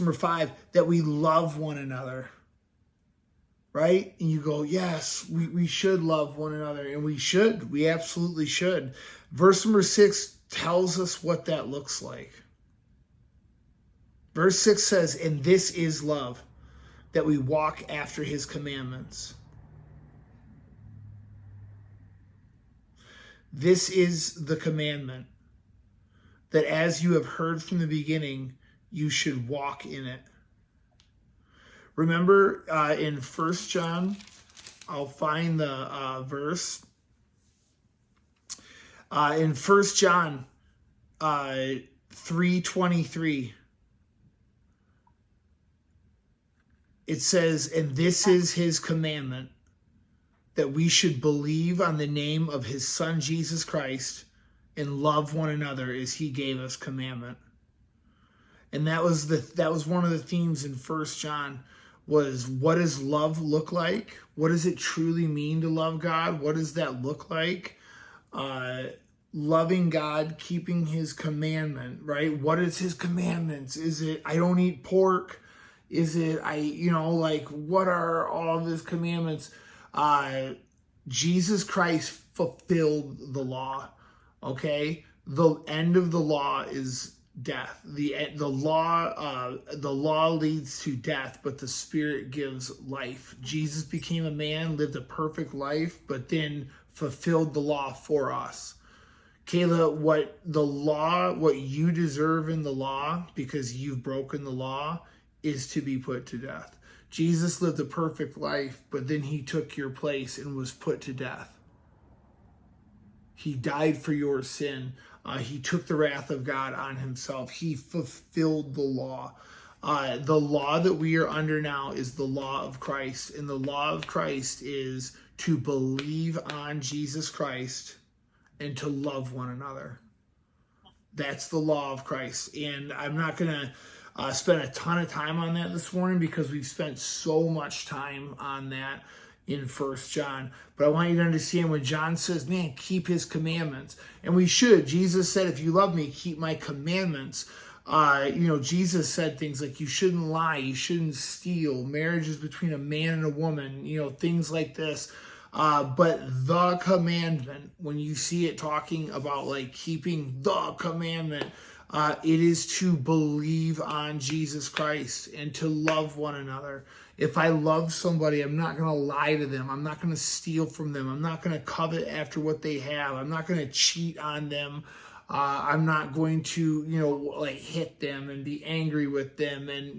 Number 5, that we love one another. Right? And you go, yes, we should love one another. And we should. We absolutely should. Verse number 6 tells us what that looks like. Verse 6 says, and this is love, that we walk after his commandments. This is the commandment, that as you have heard from the beginning, you should walk in it. Remember in 1 John, I'll find the verse. In 1 John 3:23, it says, and this is his commandment, that we should believe on the name of his Son, Jesus Christ, and love one another as he gave us commandment. And that was one of the themes in 1 John, was what does love look like? What does it truly mean to love God? What does that look like? Loving God, keeping his commandment, right? What is his commandments? Is it, I don't eat pork? Is it, what are all of his commandments? Jesus Christ fulfilled the law, okay? The end of the law is death. The law leads to death, but the Spirit gives life. Jesus became a man, lived a perfect life, but then fulfilled the law for us. Kayla, what you deserve in the law, because you've broken the law, is to be put to death. Jesus lived a perfect life, but then he took your place and was put to death. He died for your sin. He took the wrath of God on himself. He fulfilled the law. The law that we are under now is the law of Christ. And the law of Christ is to believe on Jesus Christ and to love one another. That's the law of Christ. And I'm not going to spend a ton of time on that this morning, because we've spent so much time on that in 1 John. But I want you to understand when John says, man, keep his commandments. And we should. Jesus said, if you love me, keep my commandments. Jesus said things like you shouldn't lie, you shouldn't steal, marriage is between a man and a woman, things like this. But the commandment, when you see it talking about like keeping the commandment, it is to believe on Jesus Christ and to love one another. If I love somebody, I'm not going to lie to them. I'm not going to steal from them. I'm not going to covet after what they have. I'm not going to cheat on them. I'm not going to, hit them and be angry with them and